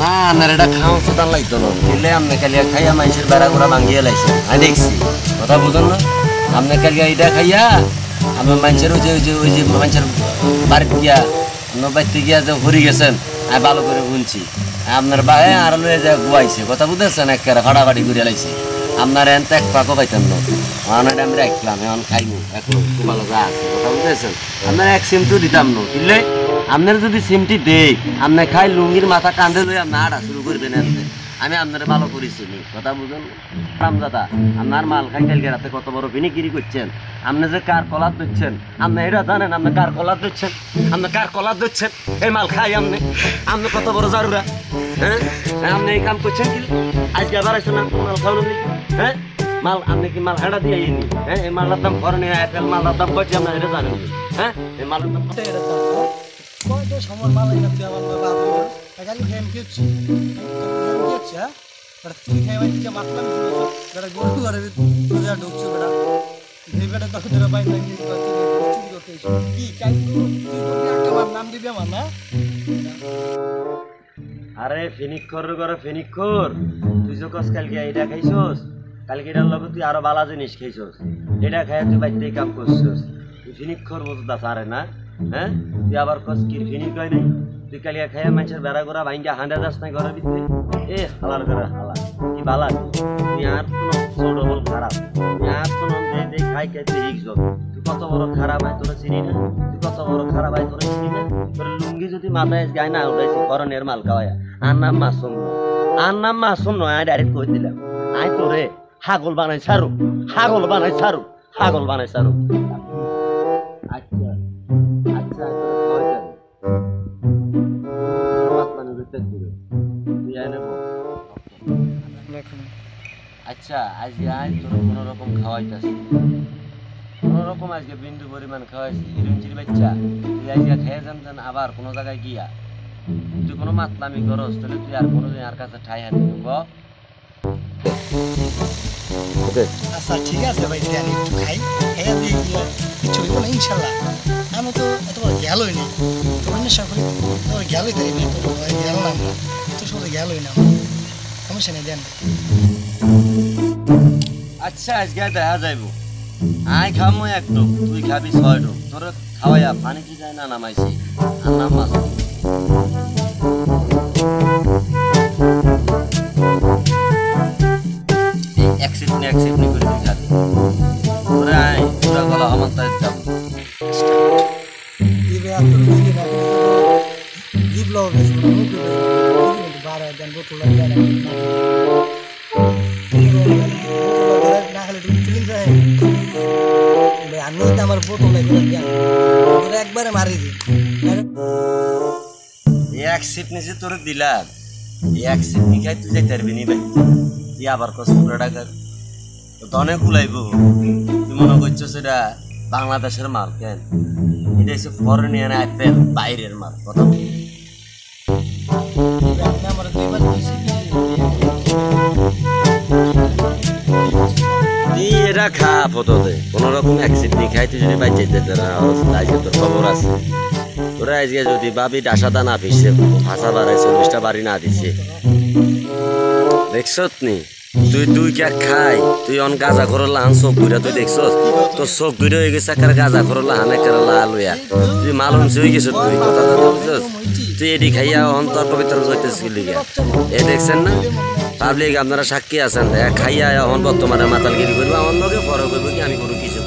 না আপনার এটা খাওয়া সুদান লাগতো না দিলে আপনি কালিয়া খাইয়া মানুষের বেড়া গোড়া ভাঙিয়ে লাইছে আমি দেখছি কথা বুঝুন না আপনি কালিয়া এটা খাইয়া আমার মানুষের ওই যে মানুষের বাড়িতে গিয়া আপনার বাড়িতে গিয়া যে হরি গেছেন আমি ভালো করে শুনছি আপনার বাহে আর লয়ে যা গুয়াইছে কথা বুঝতেছেন একেবারে ফাটাফাটি করে লাইছে আপনার এন তো এক পাকও পাইতেন না অনেক আমি রাখলাম এখন খাইবো এখন খুব ভালো যা আছে কথা বুঝতেছেন আপনার এক সিমটিও দিতাম না বুঝলে আপনার যদি সিমটি দেই আপনি খাই লুঙ্গির মাথা কান্দে লই আপনি আড়া শুরু করবেন আমি আপনার ভালো করেছি কথা বুঝুন দাদা আপনার মাল খাই কালকে রাতে কত বড় বিনিকিরি করছেন আপনি যে কার কলার দিচ্ছেন আপনি এটা জানেন আপনি কার কলার দিচ্ছেন আপনি কার কলার দিচ্ছেন এই মাল খাই আপনি আপনি কত বড় জারুরা হ্যাঁ আপনি এই কাম করছেন কি আজকে আবার আসছেন না মাল খাওয়ানো হ্যাঁ মাল আপনি কি মাল হাঁটা দিয়ে আইনি হ্যাঁ এই মালের দাম ফরনে আপেল মালের দাম করছি আপনার এটা জানেন হ্যাঁ এই মালের দাম কত সময় মাল এখান দিয়ে আমার বাবু এখানে গেম খেলছি হ্যাঁ তুই খেয়ে দিকে মাতলাম বেটা গরু ঘরে রোজা ঢুকছো বেটা এই বেটা তোকে ধরে পাই না কি চাই তুই আমার নাম দিবি আমার না আরে ফেনিক্ষর করে ফেনিক্ষর তুই যে কস কালকে এটা খাইছস কালকে এটার লগে তুই আরো বালা জিনিস খাইছস এটা খাইয়া তুই বাইতে কাম করছস তুই ফেনিক্ষর মতো দাস আরে না হ্যাঁ তুই আবার কস কি ফেনিক কয় নাই তুই কালিয়া খাইয়া মানুষের বেড়া গোড়া ভাইঙ্গা হাঁড়া যাস না ঘরের ভিতরে এ হালার করে হালা কি বালা তুই আর কোনো ডবল খারাপ তুই আর কোনো খাই খাই তুই হিগছ তুই কত বড় খারাপ হয় তোরা চিনি না তুই কত বড় খারাপ হয় তোরা চিনি না তোর লুঙ্গি যদি মাথায় গায়ে না উঠাইছি করণের মাল খাওয়ায়া আর নাম মাসুম নয় আমি ডাইরেক্ট কই দিলাম আই তোরে হাগল বানাই ছাড়ু হাগল বানাই ছাড়ু হাগল বানাই ছাড়ু আচ্ছা আচ্ছা আচ্ছা আজকে আজ তোর কোন রকম খাওয়াইতেছি কোন রকম আজকে বিন্দু পরিমাণ খাওয়াইছি হিরুঞ্চির বাচ্চা তুই আজকে খেয়ে যান আবার কোনো জায়গায় গিয়া তুই কোনো মাতলামি করস তাহলে তুই আর কোনোদিন আর কাছে ঠাই হাত দিব আচ্ছা ঠিক আছে ভাই আমি একটু খাই খেয়ে দিয়ে গিয়ে কিছু হইব না ইনশাল্লাহ আমি তো এত বড় গেলই নেই তোমার নেশা করি তোমার গেলই তাই না তো গেল না আমরা এত সহজে গেলই না সমস্যা নেই দেন আচ্ছা আজকে দেখা যাইব আই খামো এক ডুব তুই খাবি 6 ডুব তোর খাওয়াইয়া পানি কি যায় না নামাইছি আর নাম মাছ এক সিট নি করে তুই খাবি তোরা আই তোরা গলা আমান্তায় যাব দিবে আর তো দিবে না দিবলো বেশ বারে দেন বোতল লাগে না খালি তুমি ফিলিং যায় আমি তো আমার বোতল লাগে ওরা একবারে মারি দি এক সিট নিচে তোর দিলাম এক সিট নি খাই তুই যাইতে পারবি নি ভাই তুই আবার কষ্ট করে টাকা তো অনেক কুলাইব তুই মনে করছো সেটা বাংলাদেশের মাল কেন এটা হচ্ছে ফরেনিয়ান আপেল বাইরের মাল কথা আমার দুইবার এটা খা ফটোতে কোন রকম অ্যাক্সিড নি খাই তুই যদি বাইর যেতে আজকে তোর খবর আছে তোরা আজকে যদি ভাবি ডাসাদা না ফিরছে ভাষা বাড়াই 40টা বাড়ি না দিছে দেখছত নি তুই কে খাই তুই অন গাজা করলা আন সব ঘুরা তুই দেখছস তোর সব ঘুরে হয়ে গেছে কার গাজা করলা হানে করলা আলুয়া তুই মালুম হয়ে গেছ তুই কথা বুঝছস তুই এডি খাইয়া অন্তর পবিত্র হইতেছিলি এ দেখছেন না পাবলিক আপনারা সাক্ষী আছেন খাইয়া এখন বর্তমানে মাতালগিরি করবো আমার লগে পরে করবো কি আমি কোনো কিছু